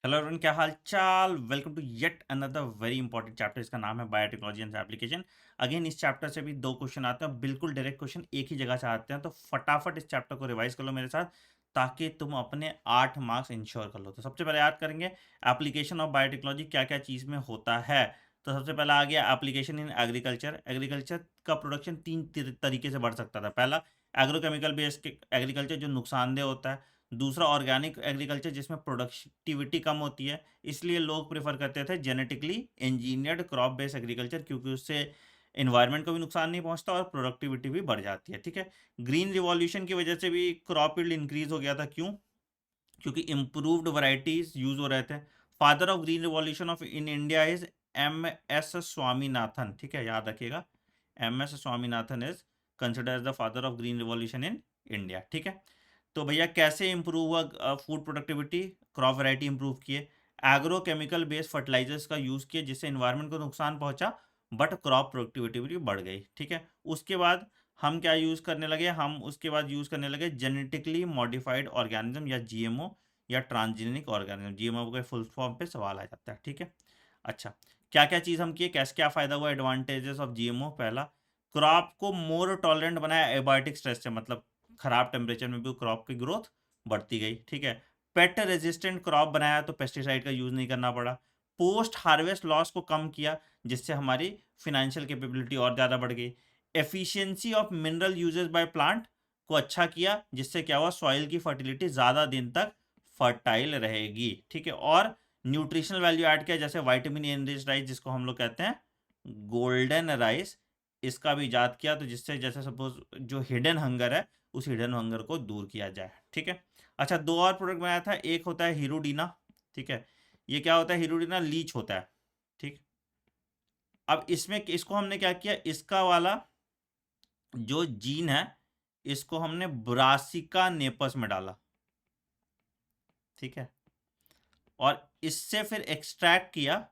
Hello everyone, क्या हाल चाल। Welcome to yet another very important chapter. इसका नाम है बायोटेक्नोलॉजी एंड एप्लीकेशन। अगेन इस चैप्टर से भी दो क्वेश्चन आते हैं, बिल्कुल डायरेक्ट क्वेश्चन एक ही जगह से आते हैं, तो फटाफट इस चैप्टर को रिवाइज कर लो मेरे साथ ताकि तुम अपने 8 मार्क्स इंश्योर कर लो। तो सबसे पहले याद करेंगे एप्लीकेशन ऑफ बायोटेक्नोलॉजी क्या क्या चीज़ में होता है। तो सबसे पहला आ गया एप्लीकेशन इन एग्रीकल्चर। एग्रीकल्चर का प्रोडक्शन तीन तरीके से बढ़ सकता था। पहला एग्रोकेमिकल बेस्ड एग्रीकल्चर जो नुकसानदेह होता है। दूसरा ऑर्गेनिक एग्रीकल्चर जिसमें प्रोडक्टिविटी कम होती है, इसलिए लोग प्रेफर करते थे genetically engineered crop based agriculture, क्योंकि उससे एनवायरनमेंट को भी नुकसान नहीं पहुंचता और प्रोडक्टिविटी भी बढ़ जाती है। ठीक है। ग्रीन रिवॉल्यूशन की वजह से भी क्रॉप यील्ड इंक्रीज हो गया था। क्यों? क्योंकि इम्प्रूव्ड वैरायटीज यूज हो रहे थे। Father of green revolution of in India is M.S. Swaminathan. ठीक है, याद रखिएगा, M.S. Swaminathan is consider as the father of green revolution in India. ठीक है। तो भैया कैसे इंप्रूव हुआ food productivity? Crop variety improve किए, एग्रो केमिकल बेस्ड फर्टिलाइजर्स का यूज किए जिससे एनवायरनमेंट को नुकसान पहुंचा बट क्रॉप प्रोडक्टिविटी भी बढ़ गई। ठीक है। उसके बाद हम क्या यूज करने लगे? हम उसके बाद यूज करने लगे जेनेटिकली मॉडिफाइड ऑर्गेनिज्म या GMO या ट्रांसजेनिक ऑर्गेनिज्म। GMO के फुल फॉर्म पे सवाल आ जाता है। ठीक है। अच्छा, क्या क्या चीज हम किए, कैसे क्या फायदा हुआ? Advantages of GMO। पहला, क्रॉप को मोर टॉलरेंट बनाया एबायोटिक स्ट्रेस से, मतलब खराब टेम्परेचर में भी क्रॉप की ग्रोथ बढ़ती गई। ठीक है। पेट रेजिस्टेंट क्रॉप बनाया तो पेस्टिसाइड का यूज नहीं करना पड़ा। पोस्ट हार्वेस्ट लॉस को कम किया जिससे हमारी फिनेंशियल कैपेबिलिटी और ज़्यादा बढ़ गई। Efficiency of mineral uses by plant को अच्छा किया जिससे क्या हुआ, सॉइल की फर्टिलिटी ज़्यादा दिन तक फर्टाइल रहेगी। ठीक है। और न्यूट्रिशनल वैल्यू ऐड किया, जैसे वाइटामिन ए एनरिच्ड राइस जिसको हम लोग कहते हैं गोल्डन राइस, इसका भी इजाद किया तो जिससे जैसे सपोज जो हिडन हंगर है उस हिडन हंगर को दूर किया जाए। ठीक है। अच्छा, दो और प्रोडक्ट बनाया था। एक होता है हीरोडीना। ठीक है। ये क्या होता है? हीरोडीना लीच होता है। ठीक। अब इसमें इसको हमने क्या किया, इसका वाला जो जीन है इसको हमने ब्रासिका नेपस में डाला। ठीक है। और इससे फिर एक्सट्रैक्ट किया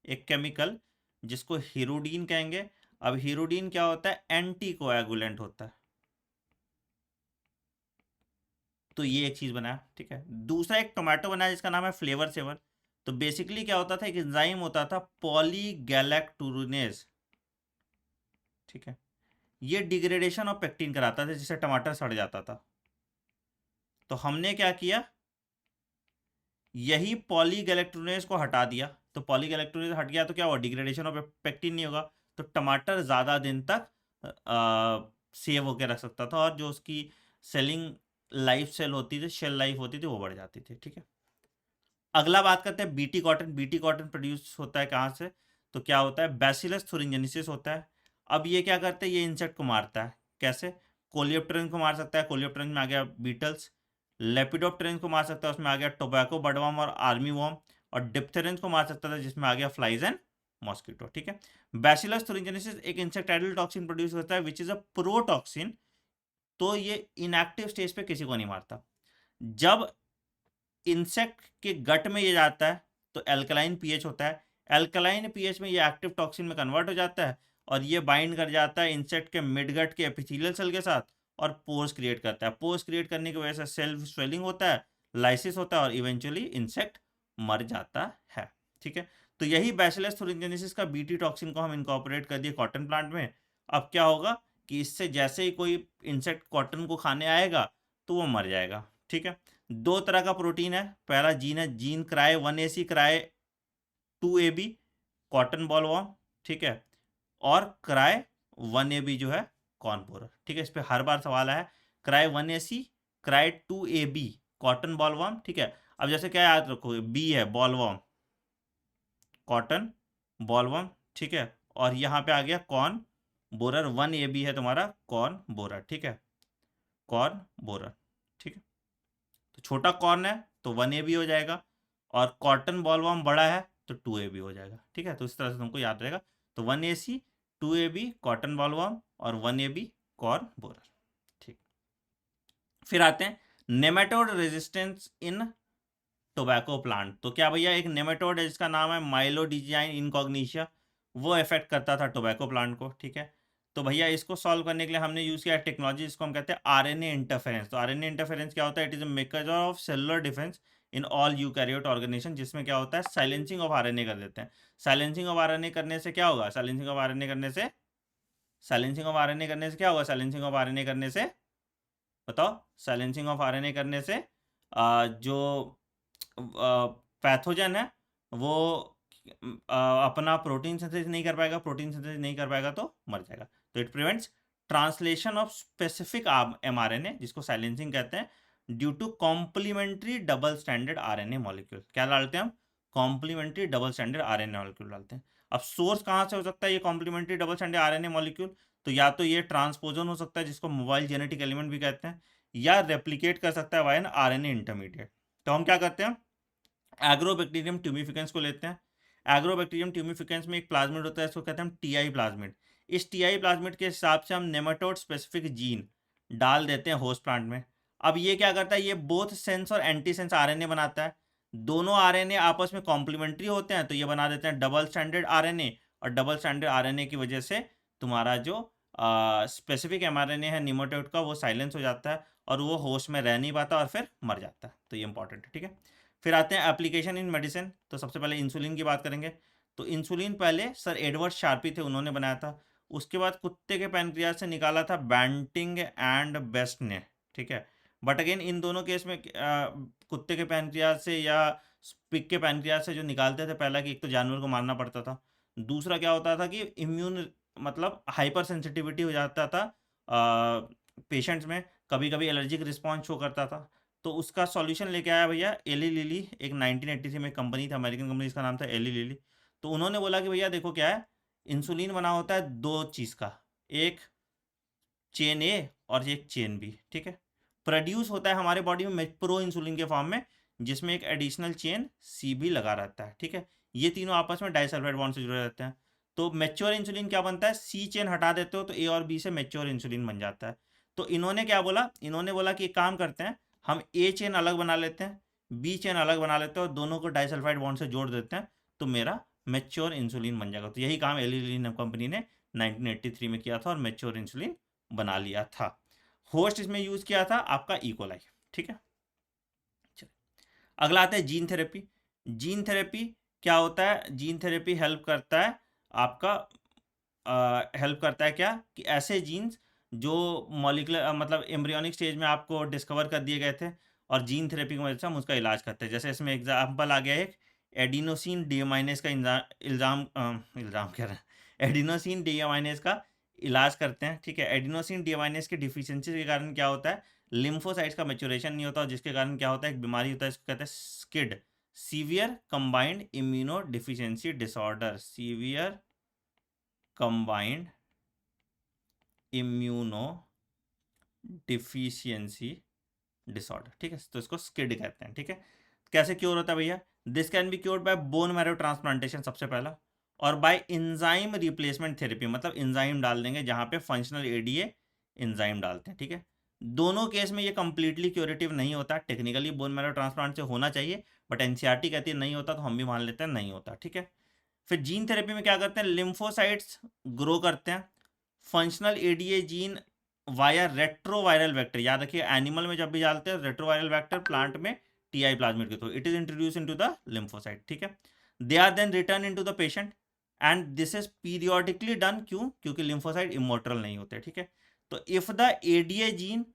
एक केमिकल जिसको हीरोडीन कहेंगे। अब हीरोडीन क्या होता है? एंटी कोएगुलेंट होता है। तो ये एक चीज बनाया। ठीक है। दूसरा एक टोमेटो बनाया जिसका नाम है फ्लेवर सेवर। तो बेसिकली क्या होता था, एक एंजाइम होता था पॉलीगैलेक्टुरनेज। ठीक है। ये डिग्रेडेशन ऑफ पेक्टिन कराता था जिससे टमाटर सड़ जाता था। तो हमने क्या किया, यही पॉलीगैलेक्टुरनेज को हटा दिया। तो पॉलीगैलेक्टुरनेज हट गया तो क्या हुआ, डिग्रेडेशन ऑफ पेक्टिन नहीं होगा। तो टमाटर ज्यादा दिन तक सेव होकर रख सकता था और जो उसकी सेलिंग लाइफ सेल होती थी, शेल लाइफ होती थी, वो बढ़ जाती थी। ठीक है। अगला बात करते हैं BT cotton. BT cotton produce होता है कहाँ से? तो क्या होता है, बैसिलस थुरिंजेनेसिस होता है। अब ये क्या करते हैं, ये इंसेक्ट को मारता है। कैसे? कोलियोप्टेरन को मार सकता है, कोलियोप्टेरन में आ गया बीटल्स। लेपिडोप्टेरन को मार सकता है, उसमें आ गया टोबैको बडवर्म और आर्मी वॉर्म। और डिप्थेरेंस को मार सकता था जिसमें आ गया फ्लाइज एंड मॉस्किटो। ठीक है। बैसिलस थुरिंजेनेसिस एक इंसेक्टाइडल टॉक्सिन प्रोड्यूस होता है विच इज अ प्रोटॉक्सिन। तो ये इनएक्टिव स्टेज पे किसी को नहीं मारता। जब इंसेक्ट के गट में ये जाता है तो एल्कलाइन पीएच होता है। एल्कलाइन पीएच में ये एक्टिव टॉक्सिन में कन्वर्ट हो जाता है और ये बाइंड कर जाता है इंसेक्ट के मिडगट के एपिथेलियल सेल के साथ और पोर्स क्रिएट करता है। पोर्स क्रिएट करने की वजह से सेल्फ स्वेलिंग होता है, लाइसिस होता है और इवेंचुअली इंसेक्ट मर जाता है। ठीक है। तो यही बैसिलस थुरिंजेनेसिस का बीटी टॉक्सिन को हम इनकॉर्पोरेट कर दिए कॉटन प्लांट में। अब क्या होगा कि इससे जैसे ही कोई इंसेक्ट कॉटन को खाने आएगा तो वो मर जाएगा। ठीक है। दो तरह का प्रोटीन है। पहला जीन है gene cry 1AC cry 2AB cotton bollworm. ठीक है। और क्राई 1AB जो है कॉर्नपोरर। ठीक है। इस पे हर बार सवाल है, cry 1AC cry 2AB cotton bollworm. ठीक है। अब जैसे क्या याद रखोगे, बी है बॉलवॉर्म, कॉटन बॉलवॉर्म। ठीक है। और यहाँ पे आ गया कॉर्न बोरर, 1AB है तुम्हारा कॉर्न बोरर। ठीक है, कॉर्न बोरर। ठीक है। तो छोटा कॉर्न है तो 1AB हो जाएगा और कॉटन बॉलवर्म बड़ा है तो 2AB हो जाएगा। ठीक है। तो इस तरह से तुमको याद रहेगा। तो 1AC 2AB कॉटन बॉलवर्म और 1AB कॉर्न बोरर। ठीक। फिर आते हैं nematode resistance in tobacco plant. तो क्या भैया, एक नेमेटोड है जिसका नाम है माइलोडिजाइन इनकॉग्निशिया, वो इफेक्ट करता था टोबैको प्लांट को। ठीक है। तो भैया इसको सॉल्व करने के लिए हमने यूज किया टेक्नोलॉजी जिसको हम कहते हैं RNA इंटरफेरेंस। तो RNA इंटरफेरेंस क्या होता है? It is a maker of cellular defence in all eukaryote organisation, जिसमें क्या होता है साइलेंसिंग ऑफ आरएनए कर देते हैं। साइलेंसिंग ऑफ आरएनए करने से क्या होगा, साइलेंसिंग ऑफ आरएनए करने से, साइलेंसिंग ऑफ आरएनए करने से क्या होगा, साइलेंसिंग ऑफ आरएनए करने से बताओ, साइलेंसिंग ऑफ आरएनए करने से जो पैथोजन है वो अपना प्रोटीन सिंथेसिस नहीं कर पाएगा, प्रोटीन सिंथेसिस नहीं कर पाएगा तो मर जाएगा। तो it prevents translation of specific mRNA, जिसको साइलेंसिंग कहते हैं, due to complementary double standard RNA molecule. क्या डालते हैं हम, complementary double standard RNA molecule डालते हैं। अब सोर्स कहाँ से हो सकता है ये complementary double standard RNA molecule, तो या तो ये ट्रांसपोजन हो सकता है जिसको मोबाइल जेनेटिक एलिमेंट भी कहते हैं, या रेप्लिकेट कर सकता है वाया एन आरएनए इंटरमीडिएट। तो हम क्या करते हैं, एग्रोबैक्टीरियम ट्यूमिफिकेंस को लेते हैं। एग्रोबैक्टीरियम ट्यूमिफिकेंस में एक प्लाज्मिड होता है, इसको कहते हैं हम टीआई प्लाज्मिड। इस टीआई प्लाज्मिड के हिसाब से हम नेमाटोड स्पेसिफिक जीन डाल देते हैं होस्ट प्लांट में। अब ये क्या करता है, ये बोथ सेंस और एंटी सेंस आरएनए बनाता है। दोनों आरएनए आपस में कॉम्प्लीमेंट्री होते हैं, तो ये बना देते हैं डबल स्टैंडर्ड आरएनए, और डबल स्टैंडर्ड आरएनए की वजह से तुम्हारा जो स्पेसिफिक एमआरएनए है निमोटोड का वो साइलेंस हो जाता है और वो होस्ट में रह नहीं पाता और फिर मर जाता है। तो ये इंपॉर्टेंट है, ठीक है। फिर आते हैं एप्लीकेशन इन मेडिसिन। तो सबसे पहले इंसुलिन की बात करेंगे। तो इंसुलिन पहले सर एडवर्ड शार्पी थे, उन्होंने बनाया था। उसके बाद कुत्ते के पैनक्रियाज से निकाला था बैंटिंग एंड बेस्ट ने, ठीक है। बट अगेन इन दोनों केस में कुत्ते के पैनक्रियाज से या पिग के पैनक्रियाज से जो निकालते थे, पहला कि एक तो जानवर को मारना पड़ता था, दूसरा क्या होता था कि इम्यून मतलब हाइपर सेंसिटिविटी हो जाता था पेशेंट्स में, कभी कभी एलर्जिक रिस्पॉन्स शो करता था। तो उसका सॉल्यूशन लेके आया भैया एली लिली, एक 1983 में कंपनी था, अमेरिकन कंपनी, इसका नाम था एली लिली। तो उन्होंने बोला कि भैया देखो क्या है, इंसुलिन बना होता है दो चीज़ का, एक चेन ए और एक चेन बी, ठीक है। प्रोड्यूस होता है हमारे बॉडी में प्रो इंसुलिन के फॉर्म में, जिसमें एक एडिशनल चेन सी भी लगा रहता है, ठीक है। ये तीनों आपस में डाइसल्फाइड बॉन्ड से जुड़े रहते हैं। तो मैच्योर इंसुलिन क्या बनता है, सी चेन हटा देते हो तो ए और बी से मैच्योर इंसुलिन बन जाता है। तो इन्होंने क्या बोला, इन्होंने बोला कि एक काम करते हैं, हम ए चेन अलग बना लेते हैं, बी चेन अलग बना लेते हैं और दोनों को डाइसल्फाइड बॉन्ड से जोड़ देते हैं, तो मेरा मैच्योर इंसुलिन बन जाएगा। तो यही काम एली लिली कंपनी ने 1983 में किया था और मैच्योर इंसुलिन बना लिया था। होस्ट इसमें यूज किया था आपका इकोलाई, ठीक है। अगला आता है जीन थेरेपी। जीन थेरेपी क्या होता है, जीन थेरेपी हेल्प करता है आपका, हेल्प करता है क्या कि ऐसे जीन्स जो मॉलिकुलर मतलब एम्ब्रियोनिक स्टेज में आपको डिस्कवर कर दिए गए थे और जीन थेरेपी की मदद से हम उसका इलाज करते हैं। जैसे इसमें एग्जाम्पल आ गया एक एडिनोसिन डीएमाइनेज का इल्जाम कह रहे हैं, एडिनोसिन डीएमाइनेज का इलाज करते हैं, ठीक है। एडिनोसिन डीएमाइनेज की डिफिशियंसी के कारण क्या होता है, लिम्फोसाइट्स का मैच्योरेशन नहीं होता, और जिसके कारण क्या होता है, एक बीमारी होता है, इसको कहते हैं skid, severe combined immuno deficiency disorder, severe combined immuno deficiency disorder, ठीक है। तो इसको स्किड कहते हैं, ठीक है। कैसे क्योर होता है भैया, this can be cured by bone marrow transplantation सबसे पहला, और बाय एंजाइम रिप्लेसमेंट थेरेपी, मतलब एंजाइम डाल देंगे जहां पे फंक्शनल एडीए एंजाइम डालते हैं, ठीक है। दोनों केस में ये कंप्लीटली क्यूरेटिव नहीं होता, टेक्निकली बोन मैरो ट्रांसप्लांट से होना चाहिए, बट एनसीईआरटी कहती है नहीं होता, तो हम भी मान लेते हैं नहीं होता, ठीक है। फिर जीन थेरेपी में क्या करते हैं, लिम्फोसाइट्स ग्रो करते हैं, functional ADA gene via retroviral vector, याद रखिए एनिमल में जब भी डालते हैं रेट्रोवायरल वेक्टर, प्लांट में टीआई प्लाज्मिड के through it is introduce into the lymphocyte, ठीक है। They are then return into the patient and this is periodically done, क्यों, क्योंकि लिम्फोसाइट इमोर्टल नहीं होते, ठीक है। तो if the ADA gene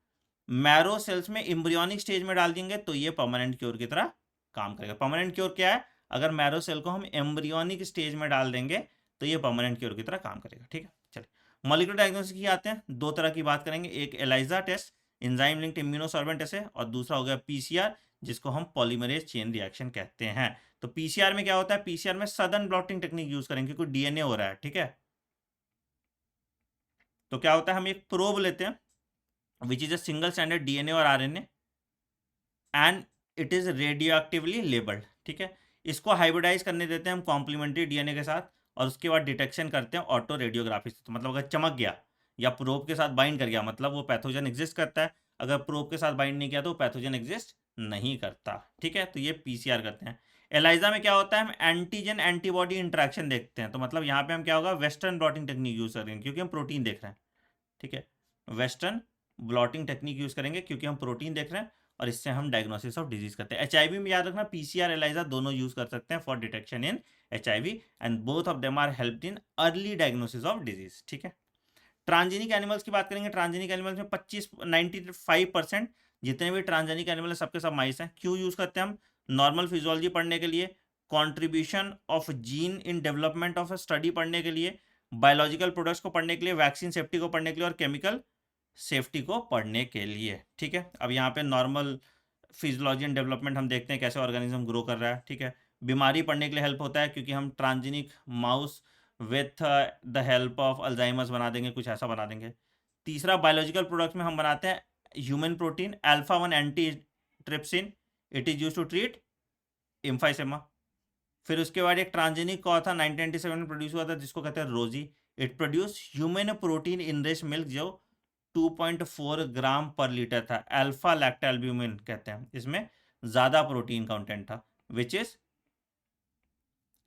marrow cells में एम्ब्रियोनिक स्टेज में डाल देंगे तो ये परमानेंट क्योर की तरह काम करेगा। परमानेंट क्योर क्या है, अगर मैरो सेल को हम एम्ब्रियोनिक स्टेज में डाल देंगे तो ये परमानेंट क्योर की तरह काम करेगा, ठीक है। चलिए मॉलिक्यूलर डायग्नोसिस की आते हैं, दो तरह की बात करेंगे, एक ELISA test enzyme linked immunosorbent test है, और दूसरा हो गया पीसीआर जिसको हम पॉलीमरेज चेन रिएक्शन कहते हैं। तो पीसीआर में क्या होता है, पीसीआर में सदर्न ब्लॉटिंग टेक्निक यूज करेंगे क्योंकि डीएनए हो रहा है, ठीक है। तो क्या होता है, हम एक प्रोब लेते हैं which is a single standard DNA और RNA and it is radioactively labelled, ठीक है। इसको हाइब्रिडाइज करने देते हैं हम कॉम्प्लीमेंट्री डीएनए के साथ, और उसके बाद डिटेक्शन करते हैं ऑटो रेडियोग्राफी से। तो मतलब अगर चमक गया या प्रोब के साथ बाइंड कर गया मतलब वो पैथोजन एग्जिस्ट करता है, अगर प्रोब के साथ बाइंड नहीं किया तो पैथोजन एग्जिस्ट नहीं करता, ठीक है। तो ये पीसीआर करते हैं। एलाइजा में क्या होता है, हम एंटीजन एंटीबॉडी इंटरेक्शन देखते हैं। तो मतलब यहाँ पे हम क्या होगा, वेस्टर्न ब्लॉटिंग टेक्निक यूज करेंगे क्योंकि हम प्रोटीन देख रहे हैं, ठीक है। वेस्टर्न ब्लॉटिंग टेक्निक यूज करेंगे क्योंकि हम प्रोटीन देख रहे हैं, और इससे हम डायग्नोसिस ऑफ डिजीज करते हैं। एचआईवी में याद रखना पीसीआर एलाइजा दोनों यूज कर सकते हैं for detection in HIV and both of them are helped in early diagnosis of disease. ठीक है, ट्रांसजेनिक एनिमल्स की बात करेंगे। ट्रांसजेनिक एनिमल्स में 95% जितने भी ट्रांसजेनिक एनिमल है सबके सब माइस हैं। क्यों यूज करते हैं हम? नॉर्मल फिजियोलॉजी पढ़ने के लिए, contribution of gene in development of study पढ़ने के लिए, बायोलॉजिकल प्रोडक्ट्स को पढ़ने के लिए, वैक्सीन सेफ्टी को पढ़ने के लिए और केमिकल सेफ्टी को पढ़ने के लिए। ठीक है, अब यहाँ पे नॉर्मल फिजियोलॉजी एंड डेवलपमेंट हम देखते हैं कैसे ऑर्गेनिज्म ग्रो कर रहा है। ठीक है, बीमारी पढ़ने के लिए हेल्प होता है क्योंकि हम transgenic mouse with the help of Alzheimer's बना देंगे, कुछ ऐसा बना देंगे। तीसरा, बायोलॉजिकल प्रोडक्ट्स में हम बनाते हैं human protein alpha 1 anti trypsin, it is use to treat emphysema. फिर उसके बाद एक ट्रांसजेनिक कॉ था 1997 में प्रोड्यूस हुआ था जिसको कहते हैं रोजी, it produce human protein enrich milk जो 2.4 ग्राम पर लीटर था। अल्फा लैक्टोएल्ब्यूमिन कहते हैं, इसमें ज्यादा प्रोटीन कंटेंट था which is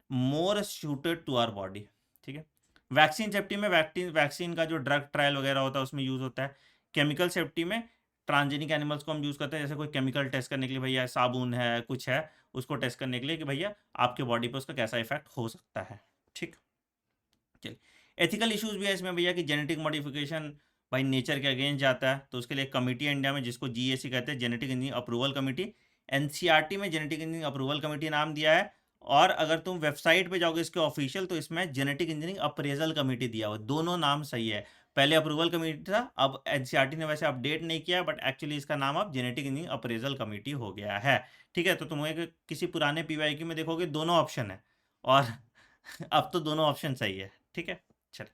more suited to our body. ठीक है, वैक्सीन सेफ्टी में वैक्सीन का जो ड्रग ट्रायल वगैरह होता है उसमें यूज होता है। केमिकल सेफ्टी में ट्रांसजेनिक एनिमल्स को हम यूज करते हैं, जैसे कोई केमिकल टेस्ट करने के लिए, भैया साबुन है कुछ है उसको टेस्ट करने के लिए कि भैया आपके बॉडी पे उसका कैसा इफेक्ट हो सकता है। ठीक, चलिए एथिकल इश्यूज भी है इसमें भैया कि जेनेटिक मॉडिफिकेशन भाई नेचर के अगेंस्ट जाता है, तो उसके लिए एक कमेटी है इंडिया में जिसको जीएसी कहते हैं, genetic engineering approval committee. NCERT में जेनेटिक इंजीनियरिंग अप्रूवल कमेटी नाम दिया है, और अगर तुम वेबसाइट पे जाओगे इसके ऑफिशियल तो इसमें जेनेटिक इंजीनियरिंग अप्रेजल कमेटी दिया हुआ है। दोनों नाम सही है, पहले अप्रूवल कमेटी था, अब एनसीईआरटी ने वैसे अपडेट नहीं किया बट एक्चुअली इसका नाम अब जेनेटिक इंजीनियरिंग अप्रेजल कमेटी हो गया है। ठीक है, तो तुम्हें किसी पुराने पीवाईक्यू में देखोगे दोनों ऑप्शन है और अब तो दोनों ऑप्शन सही है। ठीक है, चलिए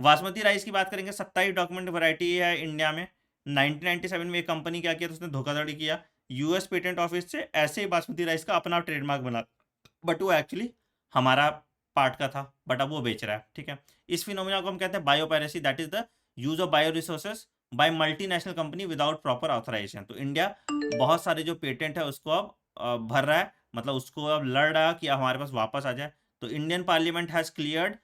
बासमती राइस की बात करेंगे। 27 डॉक्यूमेंट वैरायटी है इंडिया में। 1997 में एक कंपनी क्या किया तो उसने धोखाधड़ी किया, यूएस पेटेंट ऑफिस से ऐसे ही बासमती राइस का अपना ट्रेडमार्क बना, बट वो एक्चुअली हमारा पार्ट का था, बट अब वो बेच रहा है। ठीक है, इस फिनोमिना को हम कहते हैं biopiracy, that is the use of bio resources by multinational company without proper authorisation. तो इंडिया बहुत सारे जो पेटेंट है उसको अब भर रहा है, मतलब उसको अब लड़ रहा है कि हमारे पास वापस आ जाए। तो Indian parliament has cleared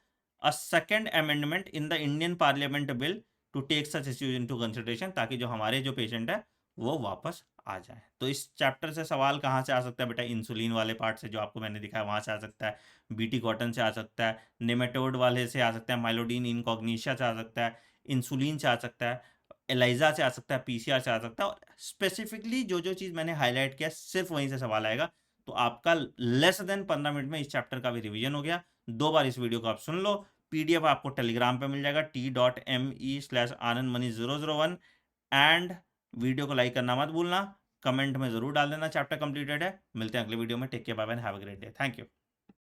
a second amendment in the Indian parliament bill to take such issues into consideration, ताकि जो हमारे जो पेशेंट है वो वापस आ जाए। तो इस चैप्टर से सवाल कहाँ से आ सकता है बेटा? इंसुलिन वाले पार्ट से जो आपको मैंने दिखाया वहाँ से आ सकता है, बीटी कॉटन से आ सकता है, नेमेटोड वाले से आ सकता है, माइलोडीन इनकॉग्निशिया से आ सकता है, इंसुलिन से आ सकता है, एलाइजा से आ सकता है, पीसीआर से आ सकता है, और स्पेसिफिकली जो जो चीज़ मैंने हाईलाइट किया सिर्फ वहीं से सवाल आएगा। तो आपका लेस देन 15 मिनट में इस चैप्टर का भी रिवीजन हो गया। 2 बार इस वीडियो को आप सुन लो, पीडीएफ आपको टेलीग्राम पे मिल जाएगा t.me/anandmani001, एंड वीडियो को लाइक करना मत भूलना, कमेंट में जरूर डाल देना चैप्टर कंप्लीटेड है। मिलते हैं अगले वीडियो में, take care, bye bye, have a great day, thank you.